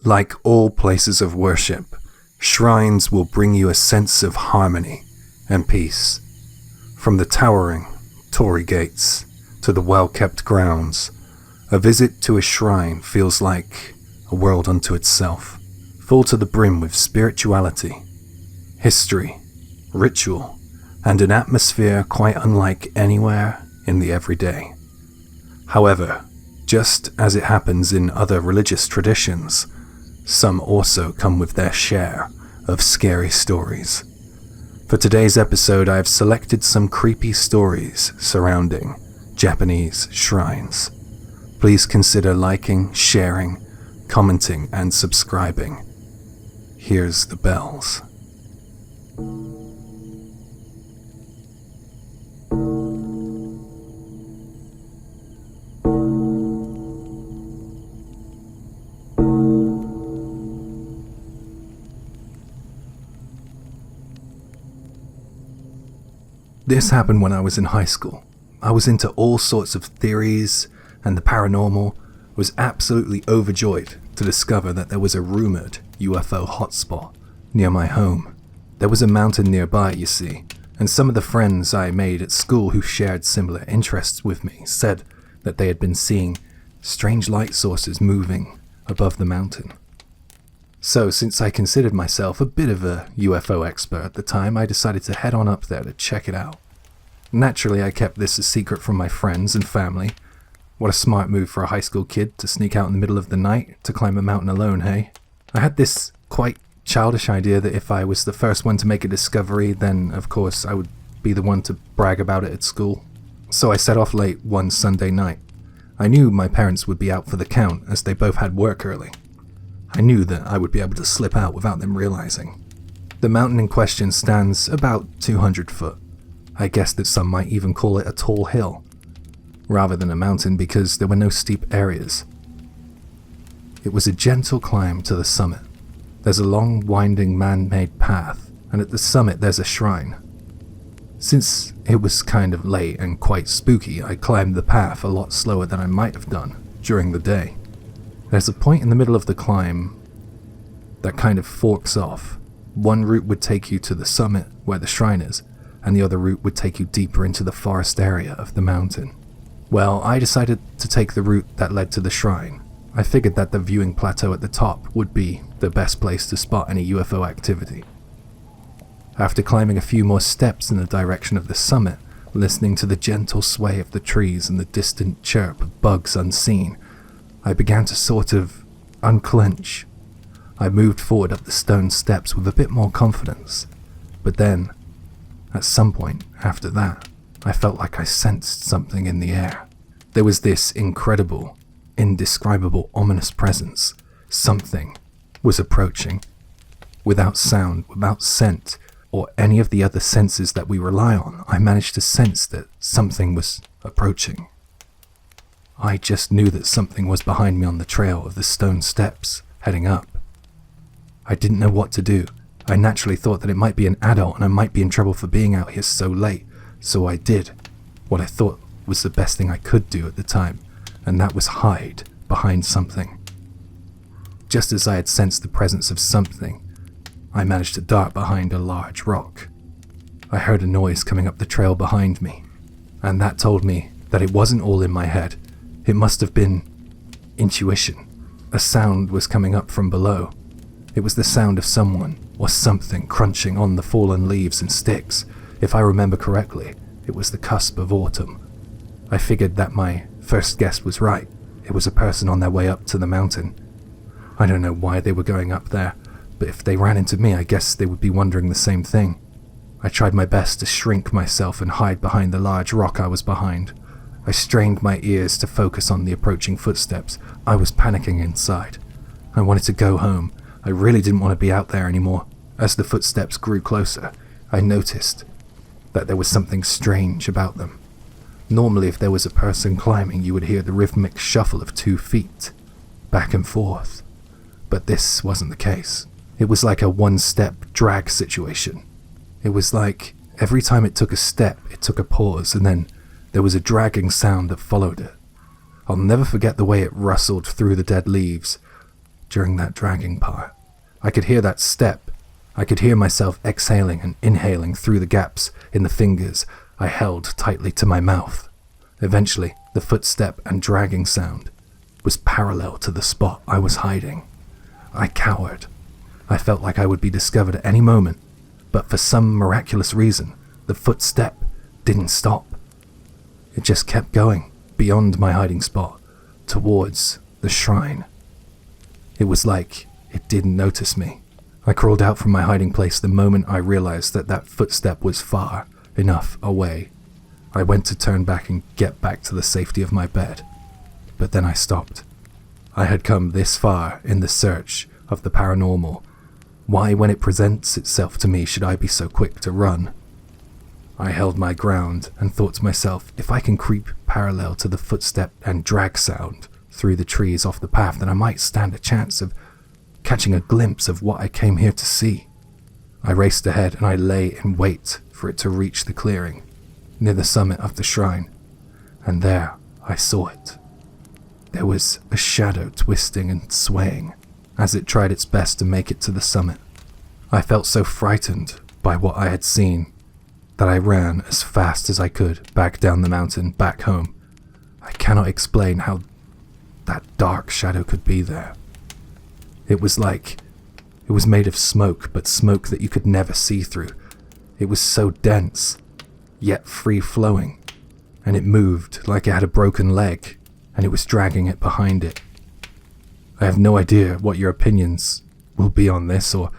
Like all places of worship, shrines will bring you a sense of harmony and peace. From the towering torii gates to the well-kept grounds, a visit to a shrine feels like a world unto itself, full to the brim with spirituality, history, ritual, and an atmosphere quite unlike anywhere in the everyday. However, just as it happens in other religious traditions, some also come with their share of scary stories. For today's episode, I have selected some creepy stories surrounding Japanese shrines. Please consider liking, sharing, commenting, and subscribing. Here's the bells. This happened when I was in high school. I was into all sorts of theories and the paranormal, was absolutely overjoyed to discover that there was a rumored UFO hotspot near my home. There was a mountain nearby, you see, and some of the friends I made at school who shared similar interests with me said that they had been seeing strange light sources moving above the mountain. So, since I considered myself a bit of a UFO expert at the time, I decided to head on up there to check it out. Naturally, I kept this a secret from my friends and family. What a smart move for a high school kid to sneak out in the middle of the night to climb a mountain alone, hey? I had this quite childish idea that if I was the first one to make a discovery, then of course I would be the one to brag about it at school. So I set off late one Sunday night. I knew my parents would be out for the count as they both had work early. I knew that I would be able to slip out without them realizing. The mountain in question stands about 200 foot. I guess that some might even call it a tall hill, rather than a mountain because there were no steep areas. It was a gentle climb to the summit. There's a long, winding, man-made path, and at the summit there's a shrine. Since it was kind of late and quite spooky, I climbed the path a lot slower than I might have done during the day. There's a point in the middle of the climb that kind of forks off. One route would take you to the summit where the shrine is, and the other route would take you deeper into the forest area of the mountain. Well, I decided to take the route that led to the shrine. I figured that the viewing plateau at the top would be the best place to spot any UFO activity. After climbing a few more steps in the direction of the summit, listening to the gentle sway of the trees and the distant chirp of bugs unseen, I began to sort of unclench. I moved forward up the stone steps with a bit more confidence, but then, at some point after that, I felt like I sensed something in the air. There was this incredible, indescribable, ominous presence. Something was approaching. Without sound, without scent, or any of the other senses that we rely on, I managed to sense that something was approaching. I just knew that something was behind me on the trail of the stone steps, heading up. I didn't know what to do. I naturally thought that it might be an adult and I might be in trouble for being out here so late, so I did what I thought was the best thing I could do at the time, and that was hide behind something. Just as I had sensed the presence of something, I managed to dart behind a large rock. I heard a noise coming up the trail behind me, and that told me that it wasn't all in my head. It must have been intuition. A sound was coming up from below. It was the sound of someone or something crunching on the fallen leaves and sticks. If I remember correctly, it was the cusp of autumn. I figured that my first guess was right. It was a person on their way up to the mountain. I don't know why they were going up there, but if they ran into me, I guess they would be wondering the same thing. I tried my best to shrink myself and hide behind the large rock I was behind. I strained my ears to focus on the approaching footsteps. I was panicking inside. I wanted to go home. I really didn't want to be out there anymore. As the footsteps grew closer, I noticed that there was something strange about them. Normally, if there was a person climbing, you would hear the rhythmic shuffle of 2 feet, back and forth. But this wasn't the case. It was like a one-step drag situation. It was like every time it took a step, it took a pause, and then there was a dragging sound that followed it. I'll never forget the way it rustled through the dead leaves, during that dragging part. I could hear that step. I could hear myself exhaling and inhaling through the gaps in the fingers I held tightly to my mouth. Eventually, the footstep and dragging sound was parallel to the spot I was hiding. I cowered. I felt like I would be discovered at any moment, but for some miraculous reason, the footstep didn't stop. It just kept going beyond my hiding spot, towards the shrine. It was like it didn't notice me. I crawled out from my hiding place the moment I realized that that footstep was far enough away. I went to turn back and get back to the safety of my bed, but then I stopped. I had come this far in the search of the paranormal. Why, when it presents itself to me, should I be so quick to run? I held my ground and thought to myself, if I can creep parallel to the footstep and drag sound through the trees off the path, then I might stand a chance of catching a glimpse of what I came here to see. I raced ahead and I lay in wait for it to reach the clearing near the summit of the shrine, and there I saw it. There was a shadow twisting and swaying as it tried its best to make it to the summit. I felt so frightened by what I had seen that I ran as fast as I could back down the mountain, back home. I cannot explain how that dark shadow could be there. It was like it was made of smoke, but smoke that you could never see through. It was so dense, yet free-flowing, and it moved like it had a broken leg, and it was dragging it behind it. I have no idea what your opinions will be on this, or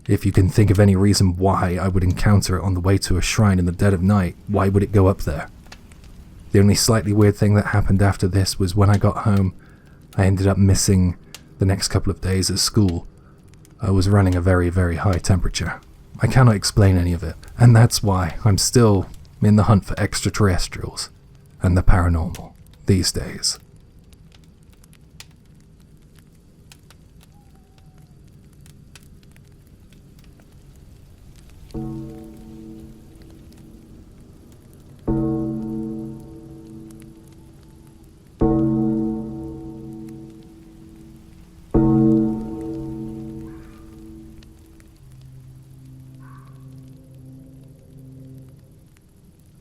if you can think of any reason why I would encounter it on the way to a shrine in the dead of night. Why would it go up there? The only slightly weird thing that happened after this was when I got home, I ended up missing the next couple of days at school. I was running a very, very high temperature. I cannot explain any of it, and that's why I'm still in the hunt for extraterrestrials and the paranormal these days.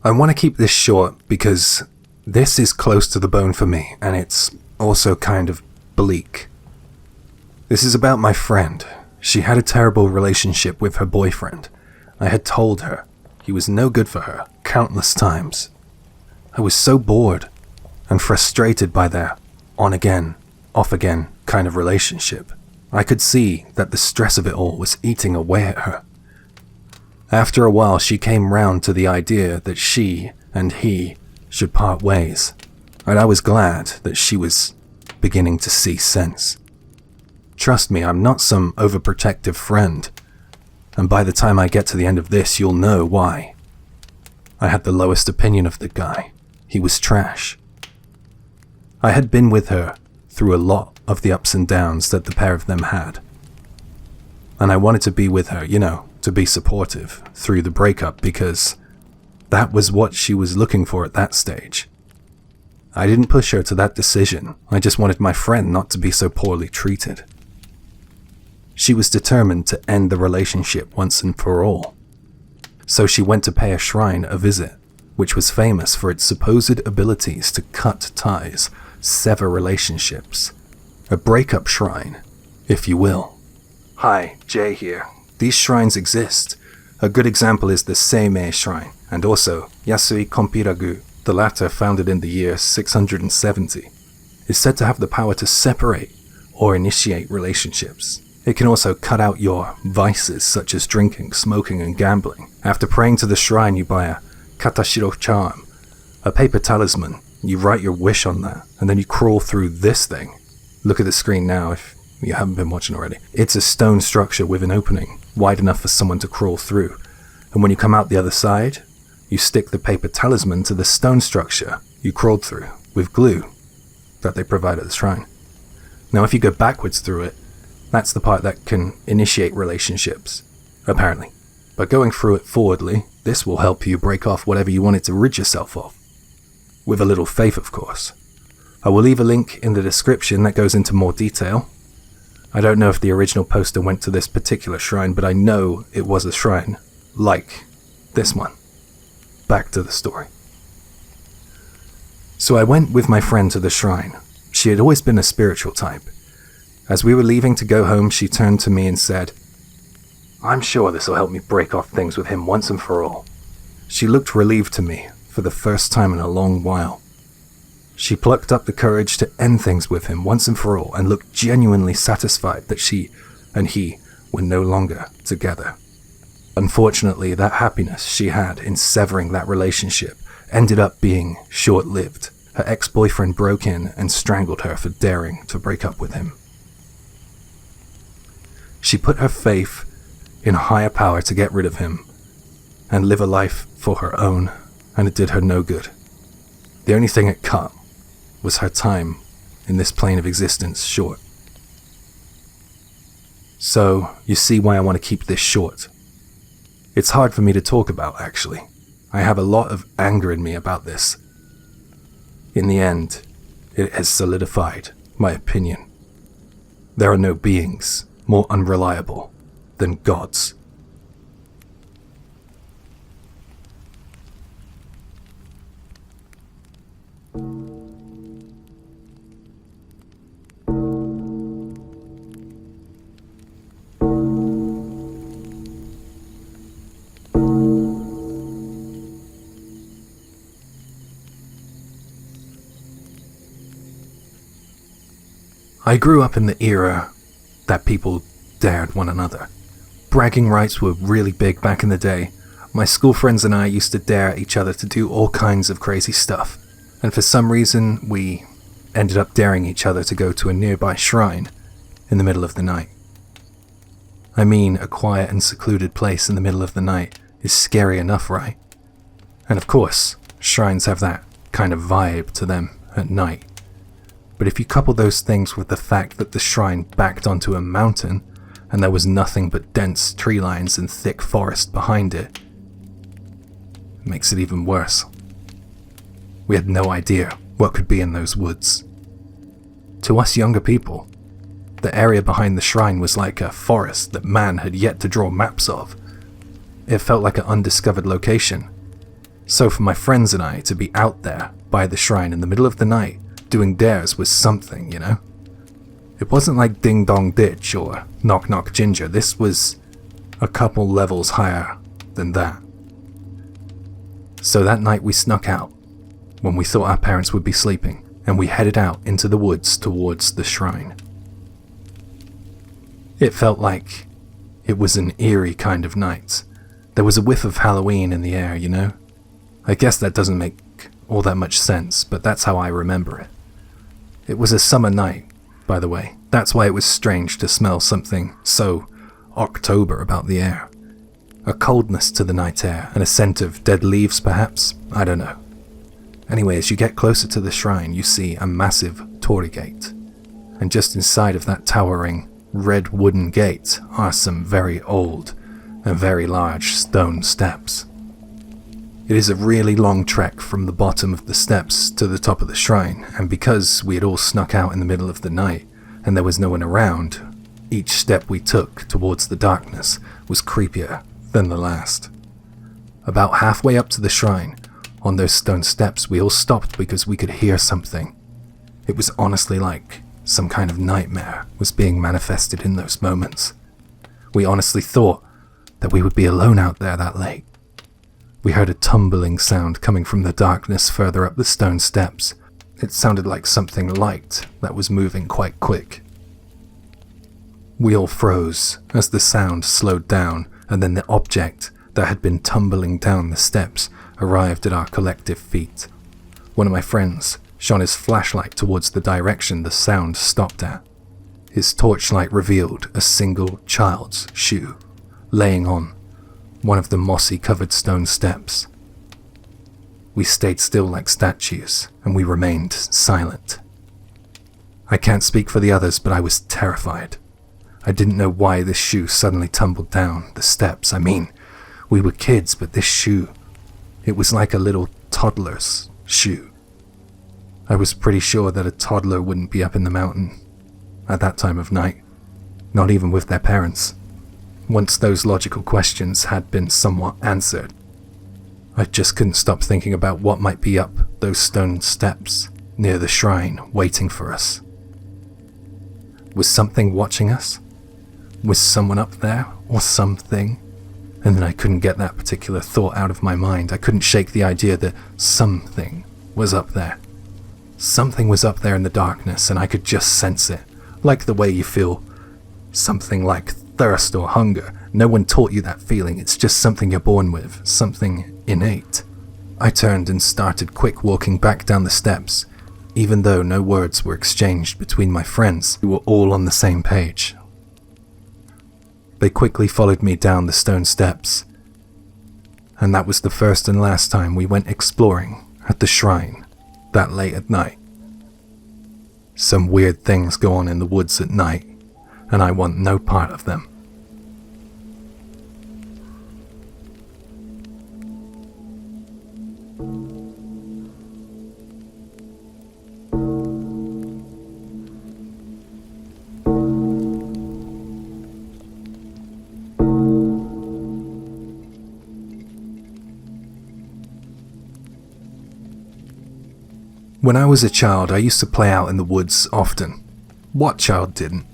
I want to keep this short because this is close to the bone for me, and it's also kind of bleak. This is about my friend. She had a terrible relationship with her boyfriend. I had told her he was no good for her countless times. I was so bored and frustrated by their on-again, off-again kind of relationship. I could see that the stress of it all was eating away at her. After a while, she came round to the idea that she and he should part ways, and I was glad that she was beginning to see sense. Trust me, I'm not some overprotective friend, and by the time I get to the end of this, you'll know why. I had the lowest opinion of the guy. He was trash. I had been with her through a lot of the ups and downs that the pair of them had, and I wanted to be with her, to be supportive through the breakup, because that was what she was looking for at that stage. I didn't push her to that decision. I just wanted my friend not to be so poorly treated. She was determined to end the relationship once and for all. So she went to pay a shrine a visit, which was famous for its supposed abilities to cut ties, sever relationships. A breakup shrine, if you will. Hi, Jay here. These shrines exist. A good example is the Seimei Shrine, and also Yasui Konpiragu, the latter founded in the year 670, is said to have the power to separate or initiate relationships. It can also cut out your vices such as drinking, smoking, and gambling. After praying to the shrine, you buy a katashiro charm, a paper talisman. You write your wish on that, and then you crawl through this thing. Look at the screen now if you haven't been watching already. It's a stone structure with an opening wide enough for someone to crawl through, and when you come out the other side, you stick the paper talisman to the stone structure you crawled through with glue that they provide at the shrine. Now if you go backwards through it, that's the part that can initiate relationships, apparently. But going through it forwardly, this will help you break off whatever you wanted to rid yourself of. With a little faith, of course. I will leave a link in the description that goes into more detail. I don't know if the original poster went to this particular shrine, but I know it was a shrine like this one. Back to the story. So I went with my friend to the shrine. She had always been a spiritual type. As we were leaving to go home, she turned to me and said, "I'm sure this will help me break off things with him once and for all." She looked relieved to me for the first time in a long while. She plucked up the courage to end things with him once and for all and looked genuinely satisfied that she and he were no longer together. Unfortunately, that happiness she had in severing that relationship ended up being short-lived. Her ex-boyfriend broke in and strangled her for daring to break up with him. She put her faith in a higher power to get rid of him and live a life for her own, and it did her no good. The only thing it cut was her time in this plane of existence short. So, you see why I want to keep this short. It's hard for me to talk about, actually. I have a lot of anger in me about this. In the end, it has solidified my opinion. There are no beings more unreliable than gods. I grew up in the era that people dared one another. Bragging rights were really big back in the day. My school friends and I used to dare each other to do all kinds of crazy stuff, and for some reason we ended up daring each other to go to a nearby shrine in the middle of the night. I mean, a quiet and secluded place in the middle of the night is scary enough, right? And of course, shrines have that kind of vibe to them at night. But if you couple those things with the fact that the shrine backed onto a mountain and there was nothing but dense tree lines and thick forest behind it, it makes it even worse. We had no idea what could be in those woods. To us younger people, the area behind the shrine was like a forest that man had yet to draw maps of. It felt like an undiscovered location. So for my friends and I to be out there by the shrine in the middle of the night doing dares was something, you know? It wasn't like Ding Dong Ditch or Knock Knock Ginger. This was a couple levels higher than that. So that night we snuck out when we thought our parents would be sleeping, and we headed out into the woods towards the shrine. It felt like it was an eerie kind of night. There was a whiff of Halloween in the air, you know? I guess that doesn't make all that much sense, but that's how I remember it. It was a summer night, by the way. That's why it was strange to smell something so October about the air. A coldness to the night air, and a scent of dead leaves perhaps? I don't know. Anyway, as you get closer to the shrine, you see a massive torii gate. And just inside of that towering red wooden gate are some very old and very large stone steps. It is a really long trek from the bottom of the steps to the top of the shrine, and because we had all snuck out in the middle of the night and there was no one around, each step we took towards the darkness was creepier than the last. About halfway up to the shrine, on those stone steps, we all stopped because we could hear something. It was honestly like some kind of nightmare was being manifested in those moments. We honestly thought that we would be alone out there that late. We heard a tumbling sound coming from the darkness further up the stone steps. It sounded like something light that was moving quite quick. We all froze as the sound slowed down, and then the object that had been tumbling down the steps arrived at our collective feet. One of my friends shone his flashlight towards the direction the sound stopped at. His torchlight revealed a single child's shoe, laying on one of the mossy-covered stone steps. We stayed still like statues, and we remained silent. I can't speak for the others, but I was terrified. I didn't know why this shoe suddenly tumbled down the steps. I mean, we were kids, but this shoe, it was like a little toddler's shoe. I was pretty sure that a toddler wouldn't be up in the mountain at that time of night. not even with their parents. Once those logical questions had been somewhat answered, I just couldn't stop thinking about what might be up those stone steps near the shrine waiting for us. Was something watching us? Was someone up there, or something? And then I couldn't get that particular thought out of my mind. I couldn't shake the idea that something was up there. Something was up there in the darkness, and I could just sense it, like the way you feel something like thirst or hunger. No one taught you that feeling, it's just something you're born with, something innate. I turned and started quick walking back down the steps, even though no words were exchanged between my friends who were all on the same page. They quickly followed me down the stone steps, and that was the first and last time we went exploring at the shrine that late at night. Some weird things go on in the woods at night, and I want no part of them. When I was a child, I used to play out in the woods often. What child didn't?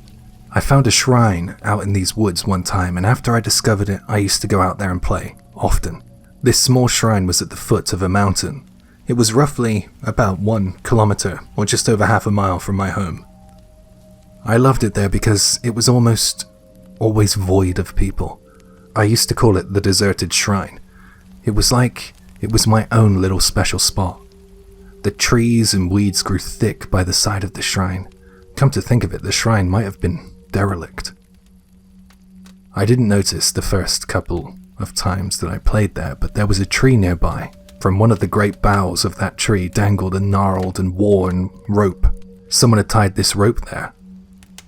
I found a shrine out in these woods one time, and after I discovered it, I used to go out there and play, often. This small shrine was at the foot of a mountain. It was roughly about 1 kilometer, or just over half a mile from my home. I loved it there because it was almost always void of people. I used to call it the deserted shrine. It was like it was my own little special spot. The trees and weeds grew thick by the side of the shrine. Come to think of it, the shrine might have been derelict. I didn't notice the first couple of times that I played there, but there was a tree nearby. From one of the great boughs of that tree dangled a gnarled and worn rope. Someone had tied this rope there,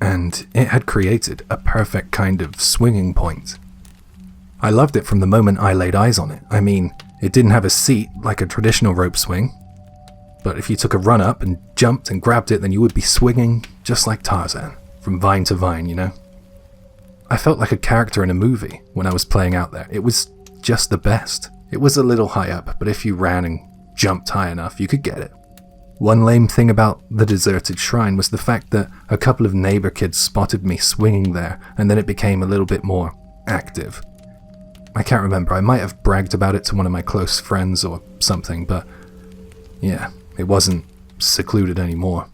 and it had created a perfect kind of swinging point. I loved it from the moment I laid eyes on it. I mean, it didn't have a seat like a traditional rope swing, but if you took a run up and jumped and grabbed it, then you would be swinging just like Tarzan, from vine to vine, you know? I felt like a character in a movie when I was playing out there. It was just the best. It was a little high up, but if you ran and jumped high enough, you could get it. One lame thing about the deserted shrine was the fact that a couple of neighbor kids spotted me swinging there, and then it became a little bit more active. I can't remember, I might have bragged about it to one of my close friends or something, but yeah, it wasn't secluded anymore.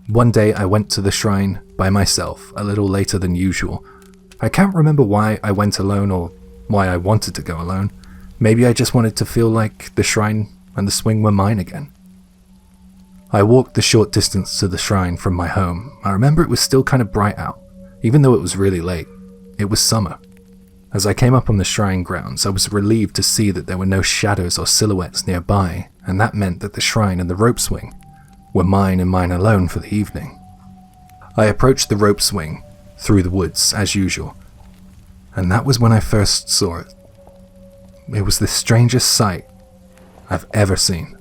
One day I went to the shrine by myself, a little later than usual. I can't remember why I went alone or why I wanted to go alone. Maybe I just wanted to feel like the shrine and the swing were mine again. I walked the short distance to the shrine from my home. I remember it was still kind of bright out, even though it was really late. It was summer. As I came up on the shrine grounds, I was relieved to see that there were no shadows or silhouettes nearby, and that meant that the shrine and the rope swing were mine and mine alone for the evening. I approached the rope swing through the woods, as usual, and that was when I first saw it. It was the strangest sight I've ever seen.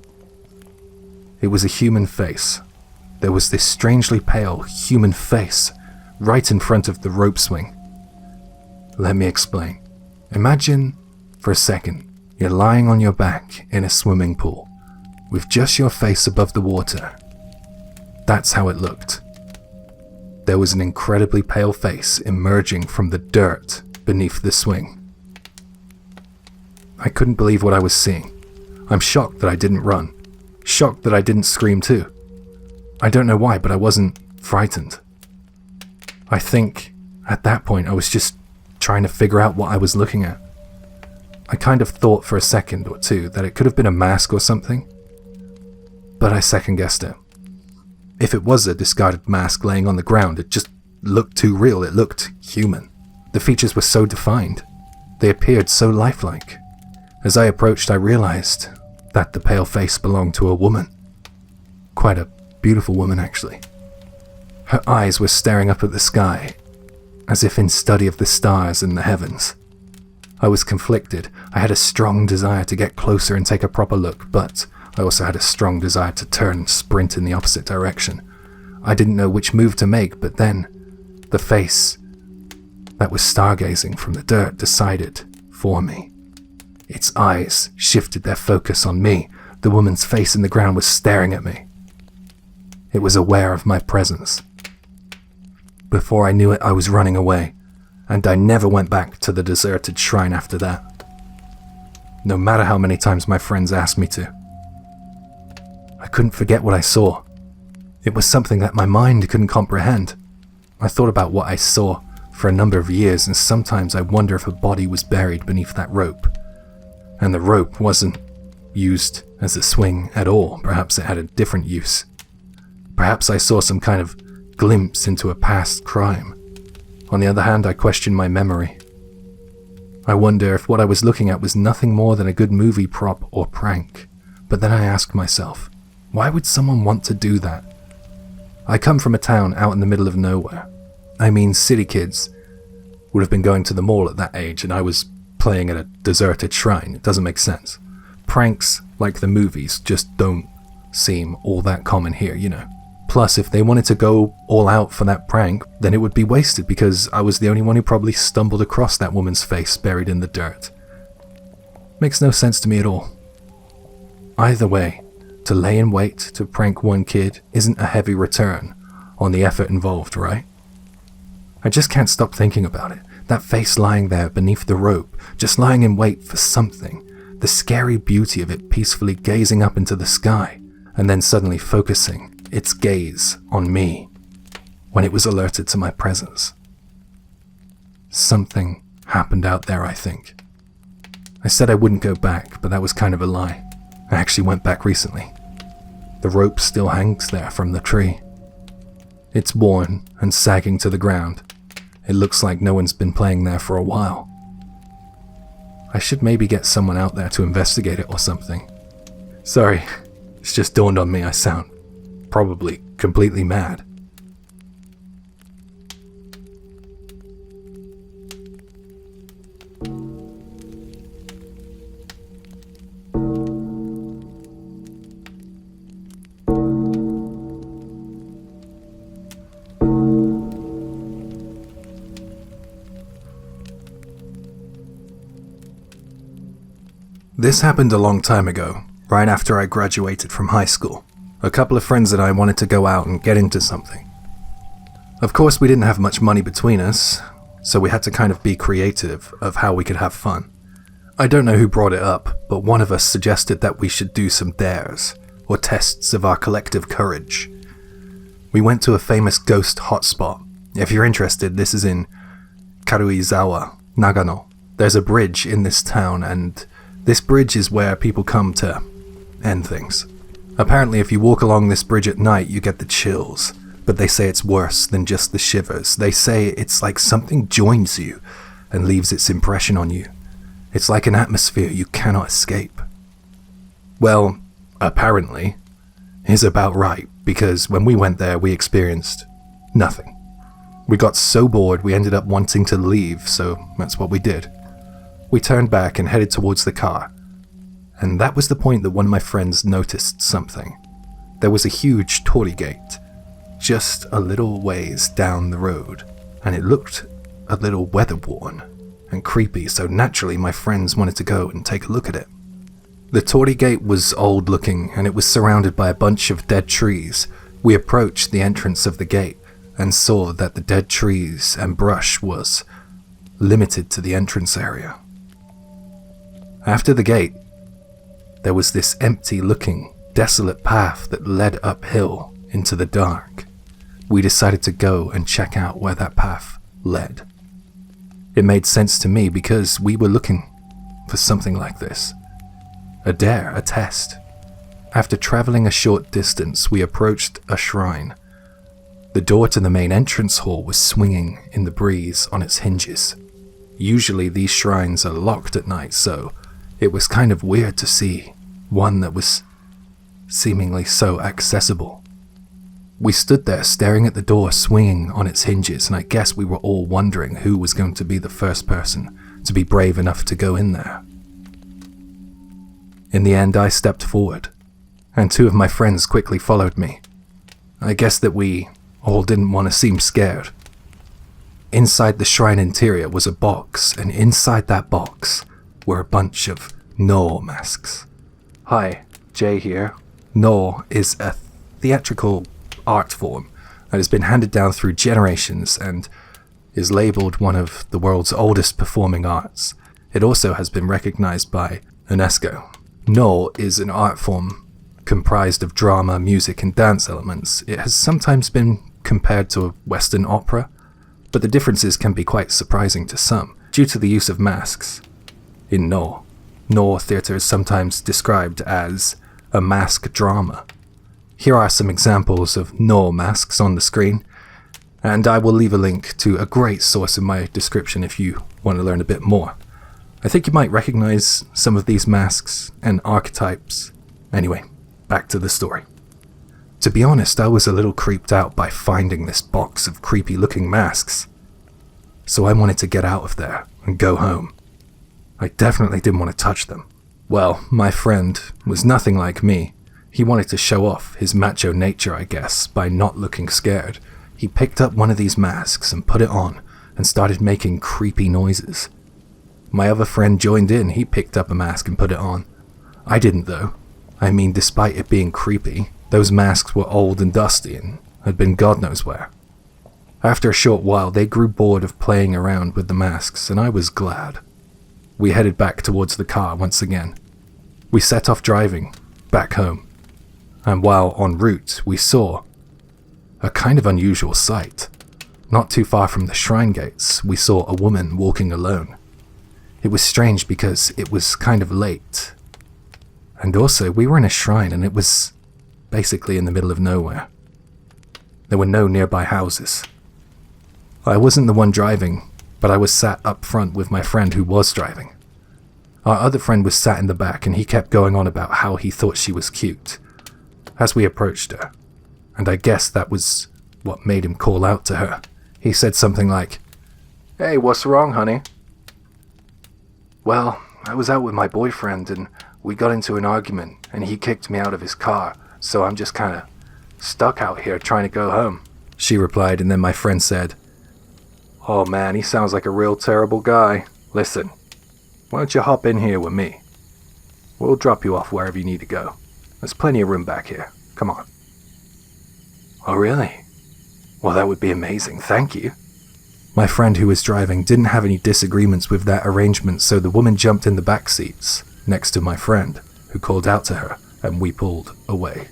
It was a human face. There was this strangely pale human face right in front of the rope swing. Let me explain. Imagine, for a second, you're lying on your back in a swimming pool, with just your face above the water. That's how it looked. There was an incredibly pale face emerging from the dirt beneath the swing. I couldn't believe what I was seeing. I'm shocked that I didn't run. Shocked that I didn't scream too. I don't know why, but I wasn't frightened. I think, at that point, I was just trying to figure out what I was looking at. I kind of thought for a second or two that it could have been a mask or something, but I second-guessed it. If it was a discarded mask laying on the ground, it just looked too real. It looked human. The features were so defined. They appeared so lifelike. As I approached, I realized that the pale face belonged to a woman. Quite a beautiful woman, actually. Her eyes were staring up at the sky, as if in study of the stars and the heavens. I was conflicted. I had a strong desire to get closer and take a proper look, but I also had a strong desire to turn and sprint in the opposite direction. I didn't know which move to make, but then the face that was stargazing from the dirt decided for me. Its eyes shifted their focus on me. The woman's face in the ground was staring at me. It was aware of my presence. Before I knew it, I was running away, and I never went back to the deserted shrine after that. No matter how many times my friends asked me to. I couldn't forget what I saw. It was something that my mind couldn't comprehend. I thought about what I saw for a number of years, and sometimes I wonder if a body was buried beneath that rope. And the rope wasn't used as a swing at all. Perhaps it had a different use. Perhaps I saw some kind of glimpse into a past crime. On the other hand, I questioned my memory. I wonder if what I was looking at was nothing more than a good movie prop or prank. But then I asked myself, why would someone want to do that? I come from a town out in the middle of nowhere. I mean, city kids would have been going to the mall at that age, and I was playing at a deserted shrine. It doesn't make sense. Pranks, like the movies, just don't seem all that common here, you know. Plus, if they wanted to go all out for that prank, then it would be wasted because I was the only one who probably stumbled across that woman's face buried in the dirt. Makes no sense to me at all. Either way, to lay in wait to prank one kid isn't a heavy return on the effort involved, right? I just can't stop thinking about it. That face lying there beneath the rope, just lying in wait for something. The scary beauty of it peacefully gazing up into the sky, and then suddenly focusing its gaze on me when it was alerted to my presence. Something happened out there, I think. I said I wouldn't go back, but that was kind of a lie. I actually went back recently. The rope still hangs there from the tree. It's worn and sagging to the ground. It looks like no one's been playing there for a while. I should maybe get someone out there to investigate it or something. Sorry, it's just dawned on me I sound probably completely mad. This happened a long time ago, right after I graduated from high school. A couple of friends and I wanted to go out and get into something. Of course, we didn't have much money between us, so we had to kind of be creative of how we could have fun. I don't know who brought it up, but one of us suggested that we should do some dares, or tests of our collective courage. We went to a famous ghost hotspot. If you're interested, this is in Karuizawa, Nagano. There's a bridge in this town, and this bridge is where people come to end things. Apparently, if you walk along this bridge at night, you get the chills, but they say it's worse than just the shivers. They say it's like something joins you and leaves its impression on you. It's like an atmosphere you cannot escape. Well, apparently, is about right, because when we went there, we experienced nothing. We got so bored, we ended up wanting to leave, so that's what we did. We turned back and headed towards the car. And that was the point that one of my friends noticed something. There was a huge torii gate, just a little ways down the road, and it looked a little weather-worn and creepy, so naturally my friends wanted to go and take a look at it. The torii gate was old-looking, and it was surrounded by a bunch of dead trees. We approached the entrance of the gate and saw that the dead trees and brush was limited to the entrance area. After the gate, there was this empty-looking, desolate path that led uphill into the dark. We decided to go and check out where that path led. It made sense to me because we were looking for something like this. A dare, a test. After traveling a short distance, we approached a shrine. The door to the main entrance hall was swinging in the breeze on its hinges. Usually these shrines are locked at night, so it was kind of weird to see one that was seemingly so accessible. We stood there staring at the door swinging on its hinges, and I guess we were all wondering who was going to be the first person to be brave enough to go in there. In the end, I stepped forward, and two of my friends quickly followed me. I guess that we all didn't want to seem scared. Inside the shrine interior was a box, and inside that box were a bunch of Nor masks. Hi, Jay here. Nor is a theatrical art form that has been handed down through generations and is labeled one of the world's oldest performing arts. It also has been recognized by UNESCO. Nor is an art form comprised of drama, music, and dance elements. It has sometimes been compared to a Western opera, but the differences can be quite surprising to some, due to the use of masks. In Nor theatre is sometimes described as a mask drama. Here are some examples of Nor masks on the screen, and I will leave a link to a great source in my description if you want to learn a bit more. I think you might recognize some of these masks and archetypes. Anyway, back to the story. To be honest, I was a little creeped out by finding this box of creepy looking masks. So I wanted to get out of there and go home. I definitely didn't want to touch them. Well, my friend was nothing like me. He wanted to show off his macho nature, I guess, by not looking scared. He picked up one of these masks and put it on and started making creepy noises. My other friend joined in. He picked up a mask and put it on. I didn't though. I mean, despite it being creepy, those masks were old and dusty and had been God knows where. After a short while, they grew bored of playing around with the masks, and I was glad. We headed back towards the car once again. We set off driving back home, and while en route, we saw a kind of unusual sight. Not too far from the shrine gates, we saw a woman walking alone. It was strange because it was kind of late, and also we were in a shrine and it was basically in the middle of nowhere. There were no nearby houses. I wasn't the one driving, but I was sat up front with my friend who was driving. Our other friend was sat in the back and he kept going on about how he thought she was cute as we approached her, and I guess that was what made him call out to her. He said something like, "Hey, what's wrong, honey?" Well, I was out with my boyfriend and we got into an argument and he kicked me out of his car, so I'm just kinda stuck out here trying to go home, she replied, and then my friend said, "Oh man, he sounds like a real terrible guy. Listen, why don't you hop in here with me? We'll drop you off wherever you need to go. There's plenty of room back here. Come on." Oh really? Well, that would be amazing, thank you. My friend who was driving didn't have any disagreements with that arrangement, so the woman jumped in the back seats next to my friend, who called out to her, and we pulled away.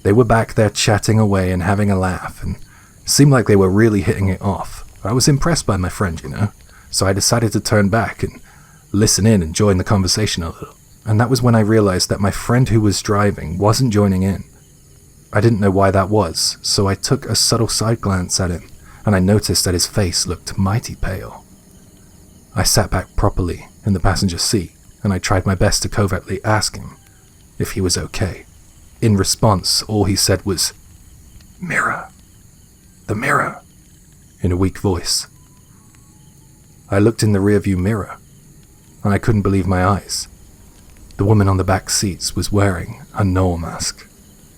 They were back there chatting away and having a laugh, and seemed like they were really hitting it off. I was impressed by my friend, so I decided to turn back and listen in and join the conversation a little. And that was when I realized that my friend who was driving wasn't joining in. I didn't know why that was, so I took a subtle side glance at him, and I noticed that his face looked mighty pale. I sat back properly in the passenger seat, and I tried my best to covertly ask him if he was okay. In response, all he said was, "Mirror. The mirror," in a weak voice. I looked in the rearview mirror, and I couldn't believe my eyes. The woman on the back seats was wearing a Nor mask.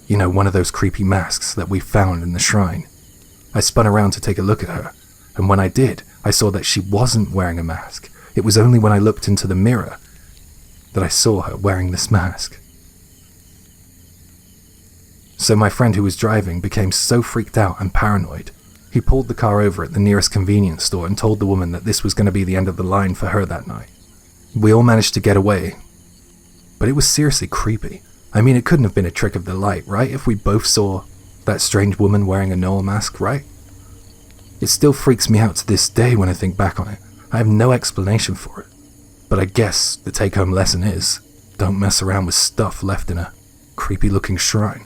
One of those creepy masks that we found in the shrine. I spun around to take a look at her, and when I did, I saw that she wasn't wearing a mask. It was only when I looked into the mirror that I saw her wearing this mask. So my friend who was driving became so freaked out and paranoid, he pulled the car over at the nearest convenience store and told the woman that this was going to be the end of the line for her that night. We all managed to get away, but it was seriously creepy. I mean, it couldn't have been a trick of the light, right? If we both saw that strange woman wearing a Nor mask, right? It still freaks me out to this day when I think back on it. I have no explanation for it. But I guess the take-home lesson is, don't mess around with stuff left in a creepy-looking shrine.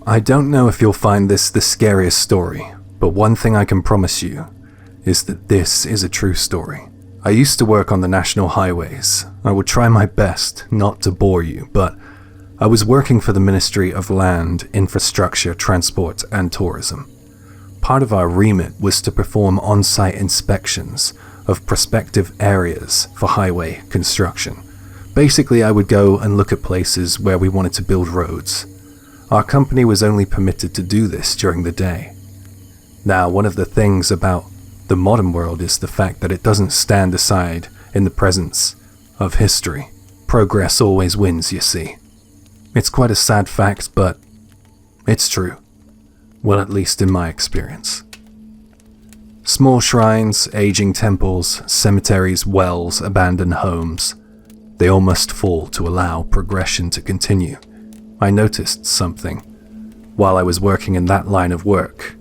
I don't know if you'll find this the scariest story, but one thing I can promise you is that this is a true story. I used to work on the national highways. I would try my best not to bore you, but I was working for the Ministry of Land, Infrastructure, Transport and Tourism. Part of our remit was to perform on-site inspections of prospective areas for highway construction. Basically, I would go and look at places where we wanted to build roads. Our company was only permitted to do this during the day. Now, one of the things about the modern world is the fact that it doesn't stand aside in the presence of history. Progress always wins, you see. It's quite a sad fact, but it's true. Well, at least in my experience. Small shrines, aging temples, cemeteries, wells, abandoned homes, they all must fall to allow progression to continue. I noticed something while I was working in that line of work.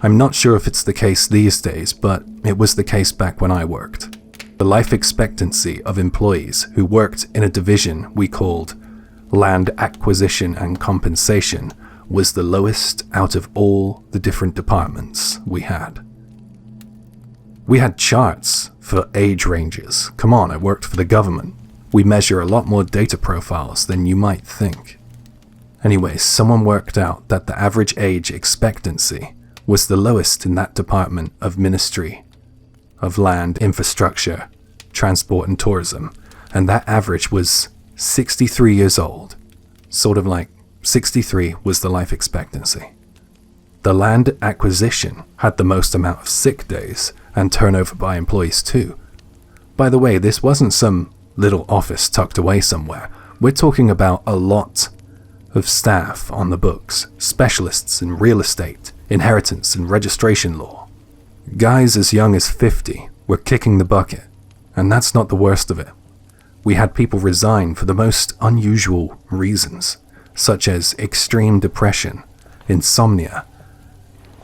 I'm not sure if it's the case these days, but it was the case back when I worked. The life expectancy of employees who worked in a division we called Land Acquisition and Compensation was the lowest out of all the different departments we had. We had charts for age ranges. Come on, I worked for the government. We measure a lot more data profiles than you might think. Anyways, someone worked out that the average age expectancy was the lowest in that department of Ministry of Land, Infrastructure, Transport and Tourism, and that average was 63 years old. Sort of like 63 was the life expectancy. The Land Acquisition had the most amount of sick days and turnover by employees too. By the way, this wasn't some little office tucked away somewhere. We're talking about a lot of staff on the books, specialists in real estate, inheritance and registration law. Guys as young as 50 were kicking the bucket, and that's not the worst of it. We had people resign for the most unusual reasons, such as extreme depression, insomnia,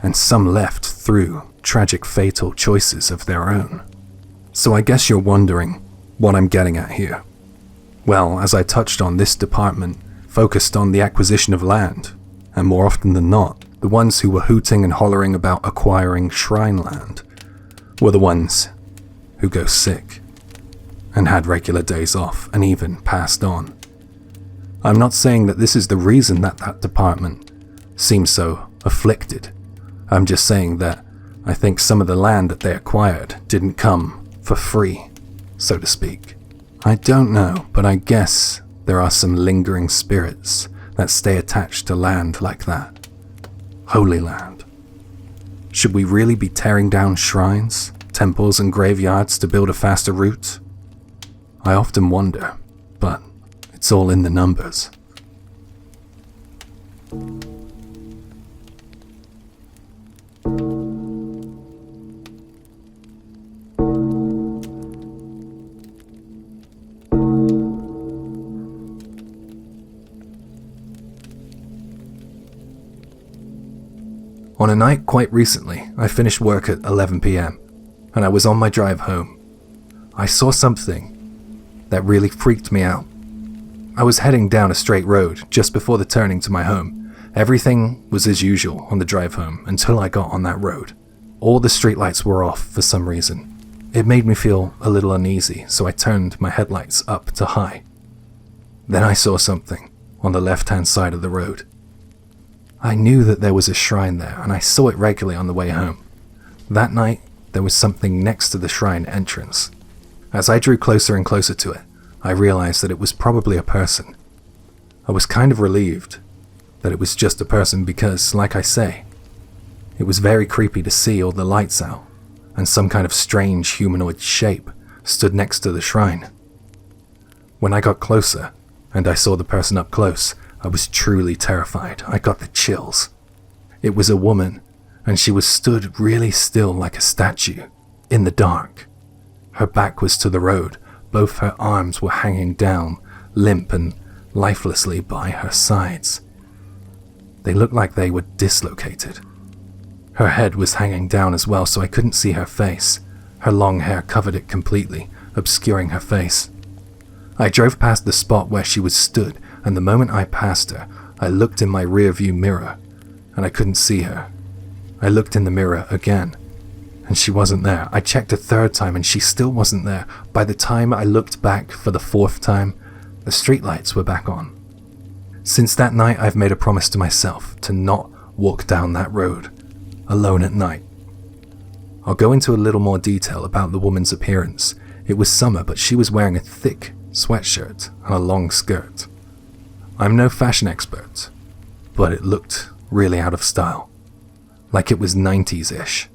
and some left through tragic fatal choices of their own. So I guess you're wondering what I'm getting at here. Well, as I touched on, this department focused on the acquisition of land, and more often than not, the ones who were hooting and hollering about acquiring shrine land were the ones who go sick and had regular days off and even passed on. I'm not saying that this is the reason that that department seems so afflicted. I'm just saying that I think some of the land that they acquired didn't come for free, so to speak. I don't know, but I guess there are some lingering spirits that stay attached to land like that. Holy land. Should we really be tearing down shrines, temples and graveyards to build a faster route? I often wonder, but it's all in the numbers. On a night quite recently, I finished work at 11 p.m. and I was on my drive home. I saw something that really freaked me out. I was heading down a straight road just before the turning to my home. Everything was as usual on the drive home until I got on that road. All the streetlights were off for some reason. It made me feel a little uneasy, so I turned my headlights up to high. Then I saw something on the left-hand side of the road. I knew that there was a shrine there, and I saw it regularly on the way home. That night, there was something next to the shrine entrance. As I drew closer and closer to it, I realized that it was probably a person. I was kind of relieved that it was just a person because, like I say, it was very creepy to see all the lights out, and some kind of strange humanoid shape stood next to the shrine. When I got closer, and I saw the person up close, I was truly terrified. I got the chills. It was a woman, and she was stood really still like a statue, in the dark. Her back was to the road. Both her arms were hanging down, limp and lifelessly by her sides. They looked like they were dislocated. Her head was hanging down as well, so I couldn't see her face. Her long hair covered it completely, obscuring her face. I drove past the spot where she was stood, and the moment I passed her, I looked in my rearview mirror, and I couldn't see her. I looked in the mirror again, and she wasn't there. I checked a third time and she still wasn't there. By the time I looked back for the fourth time, the streetlights were back on. Since that night, I've made a promise to myself to not walk down that road alone at night. I'll go into a little more detail about the woman's appearance. It was summer, but she was wearing a thick sweatshirt and a long skirt. I'm no fashion expert, but it looked really out of style. Like it was 90s-ish.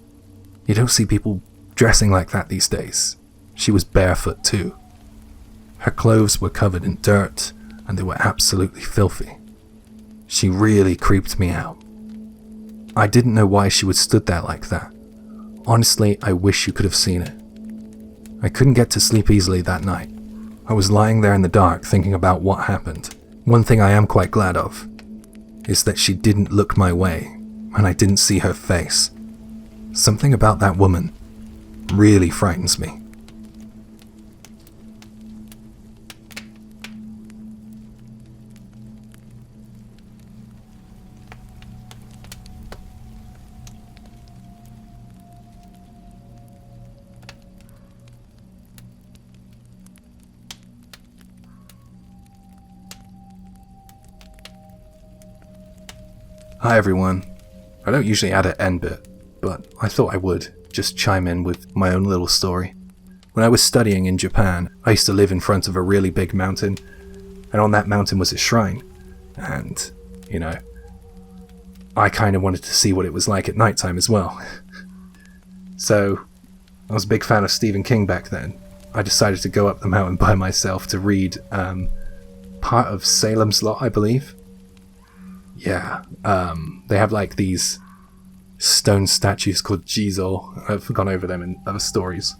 You don't see people dressing like that these days. She was barefoot too. Her clothes were covered in dirt, and they were absolutely filthy. She really creeped me out. I didn't know why she would stood there like that. Honestly, I wish you could have seen it. I couldn't get to sleep easily that night. I was lying there in the dark thinking about what happened. One thing I am quite glad of is that she didn't look my way, and I didn't see her face. Something about that woman really frightens me. Hi everyone. I don't usually add an end bit, but I thought I would just chime in with my own little story. When I was studying in Japan, I used to live in front of a really big mountain, and on that mountain was a shrine. And, I kind of wanted to see what it was like at nighttime as well. So, I was a big fan of Stephen King back then. I decided to go up the mountain by myself to read part of Salem's Lot, I believe. Yeah, they have like these stone statues called Jizo. I've gone over them in other stories.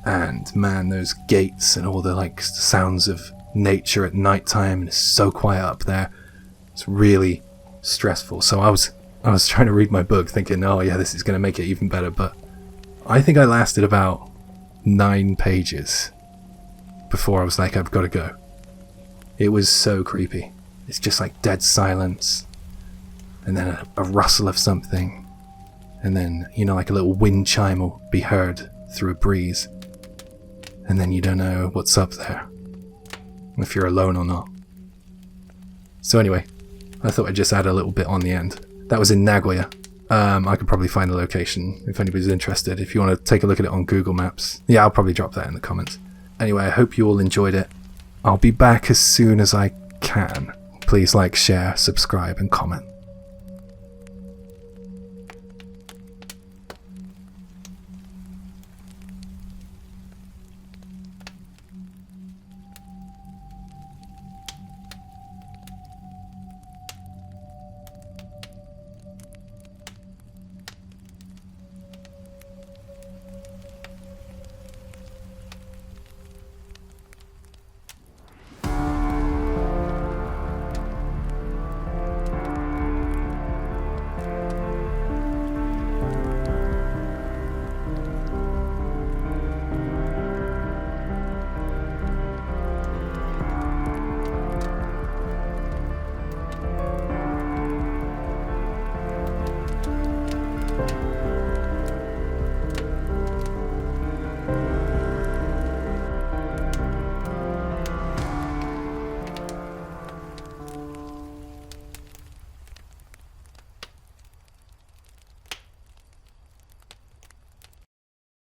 And man, those gates and all the like sounds of nature at nighttime, and it's so quiet up there. It's really stressful. So I was trying to read my book thinking, oh yeah, this is going to make it even better. But I think I lasted about 9 pages before I was like, I've got to go. It was so creepy. It's just like dead silence, and then a rustle of something, and then, like a little wind chime will be heard through a breeze, and then you don't know what's up there, if you're alone or not. So anyway, I thought I'd just add a little bit on the end. That was in Nagoya. I could probably find the location if anybody's interested. If you want to take a look at it on Google Maps. Yeah, I'll probably drop that in the comments. Anyway, I hope you all enjoyed it. I'll be back as soon as I can. Please like, share, subscribe, and comment.